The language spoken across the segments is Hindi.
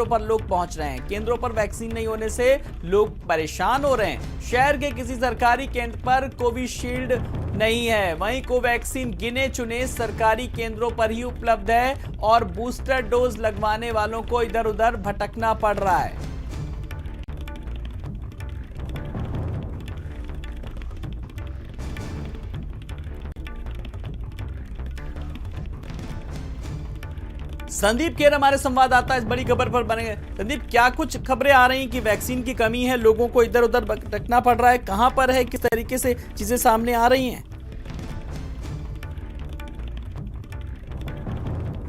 पर लोग पहुंच रहे हैं। केंद्रों पर वैक्सीन नहीं होने से लोग परेशान हो रहे हैं। शहर के किसी सरकारी केंद्र पर कोविशील्ड नहीं है, वहीं कोवैक्सीन गिने चुने सरकारी केंद्रों पर ही उपलब्ध है और बूस्टर डोज लगवाने वालों को इधर उधर भटकना पड़ रहा है। संदीप खेर हमारे संवाददाता इस बड़ी खबर पर बने। संदीप, क्या कुछ खबरें आ रही हैं कि वैक्सीन की कमी है, लोगों को इधर उधर भटकना पड़ रहा है, कहां पर है, किस तरीके से चीजें सामने आ रही हैं?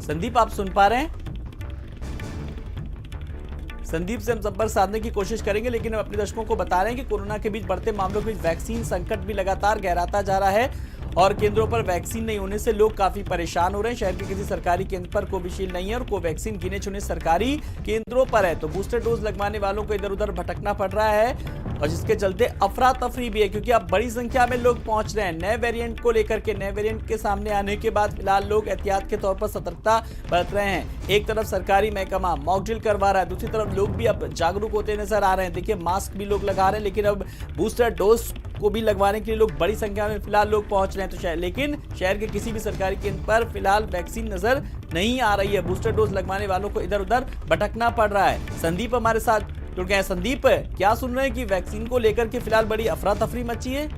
संदीप, आप सुन पा रहे हैं? संदीप से हम संपर्क साधने की कोशिश करेंगे, लेकिन हम अपने दर्शकों को बता रहे हैं कि कोरोना के बीच बढ़ते मामलों के बीच वैक्सीन संकट भी लगातार गहराता जा रहा है और केंद्रों पर वैक्सीन नहीं होने से लोग काफी परेशान हो रहे हैं। शहर के किसी सरकारी केंद्र पर कोविशील्ड नहीं है और कोवैक्सीन गिने चुने सरकारी केंद्रों पर है, तो बूस्टर डोज लगवाने वालों को इधर उधर भटकना पड़ रहा है और जिसके चलते अफरा तफरी भी है, क्योंकि अब बड़ी संख्या में लोग पहुंच रहे हैं नए वेरिएंट को लेकर के। नए वेरिएंट के सामने आने के बाद फिलहाल लोग एहतियात के तौर पर सतर्कता बरत रहे हैं। एक तरफ सरकारी महकमा मॉक ड्रिल करवा रहा है, दूसरी तरफ लोग भी अब जागरूक होते नजर आ रहे हैं। देखिए, मास्क भी लोग लगा रहे हैं, लेकिन अब बूस्टर डोज को भी लगवाने के लिए लोग बड़ी संख्या में फिलहाल लोग पहुंच रहे हैं। तो लेकिन शहर के किसी भी सरकारी केंद्र पर फिलहाल वैक्सीन नजर नहीं आ रही है। बूस्टर डोज लगवाने वालों को इधर उधर भटकना पड़ रहा है। संदीप हमारे साथ जुड़ गए हैं। संदीप, क्या सुन रहे हैं कि वैक्सीन को लेकर के फिलहाल बड़ी अफरा तफरी मची है?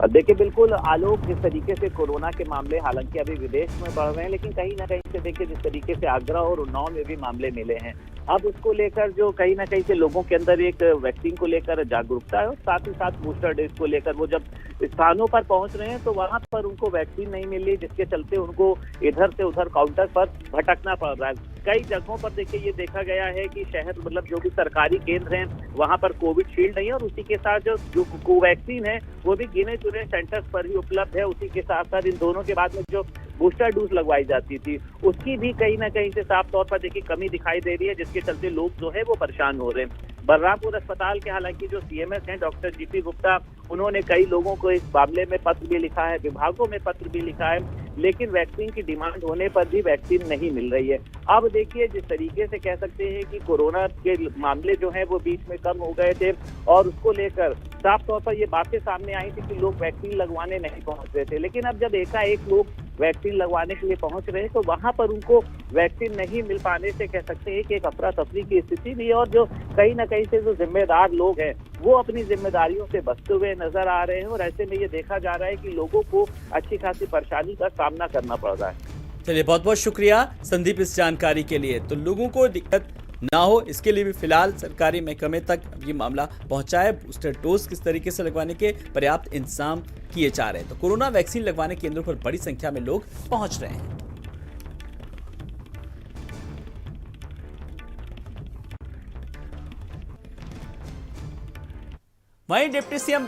देखिए, बिल्कुल आलोक, जिस तरीके से कोरोना के मामले हालांकि अभी विदेश में बढ़ रहे हैं, लेकिन कहीं ना कहीं से देखिए जिस तरीके से आगरा और उन्नाव में भी मामले मिले हैं, अब उसको लेकर जो कहीं ना कहीं से लोगों के अंदर एक वैक्सीन को लेकर जागरूकता है और साथ ही साथ बूस्टर डोज को लेकर वो जब स्थानों पर पहुंच रहे हैं तो वहां पर उनको वैक्सीन नहीं मिल रही, जिसके चलते उनको इधर से उधर काउंटर पर भटकना पड़ रहा है। कई जगहों पर देखिए ये देखा गया है कि शहर मतलब जो भी सरकारी केंद्र हैं वहां पर कोविशील्ड नहीं है और उसी के साथ जो कोवैक्सीन है वो भी गिने चुने सेंटर्स पर ही उपलब्ध है। उसी के साथ साथ इन दोनों के बाद में जो बूस्टर डोज लगवाई जाती थी उसकी भी कहीं ना कहीं से साफ तौर पर देखिए कमी दिखाई दे रही है, जिसके चलते लोग जो है वो परेशान हो रहे हैं। बलरामपुर अस्पताल के हालांकि जो सीएमएस हैं डॉक्टर जीपी गुप्ता, उन्होंने कई लोगों को इस मामले में पत्र भी लिखा है, विभागों में पत्र भी लिखा है, लेकिन वैक्सीन की डिमांड होने पर भी वैक्सीन नहीं मिल रही है। अब देखिए, जिस तरीके से कह सकते हैं कि कोरोना के मामले जो हैं वो बीच में कम हो गए थे और उसको लेकर साफ तौर पर ये बातें सामने आई थी कि लोग वैक्सीन लगवाने नहीं पहुंच रहे थे, लेकिन अब जब एकाएक लोग वैक्सीन लगवाने के लिए पहुंच रहे हैं तो वहां पर उनको वैक्सीन नहीं मिल पाने से कह सकते हैं कि एक अफरा तफरी की स्थिति भी है और जो कहीं ना कहीं से जो जिम्मेदार लोग हैं वो अपनी जिम्मेदारियों से बचते हुए नजर आ रहे हैं और ऐसे में ये देखा जा रहा है कि लोगों को अच्छी खासी परेशानी का सामना करना पड़ रहा है। चलिए, बहुत बहुत शुक्रिया संदीप इस जानकारी के लिए। तो लोगों को दिक्कत ना हो इसके लिए भी फिलहाल सरकारी महकमे तक ये मामला पहुंचा है। बूस्टर डोज किस तरीके से लगवाने के पर्याप्त इंतजाम किए जा रहे हैं। तो कोरोना वैक्सीन लगवाने केंद्रों पर बड़ी संख्या में लोग पहुंच रहे हैं। वहीं डिप्टी सीएम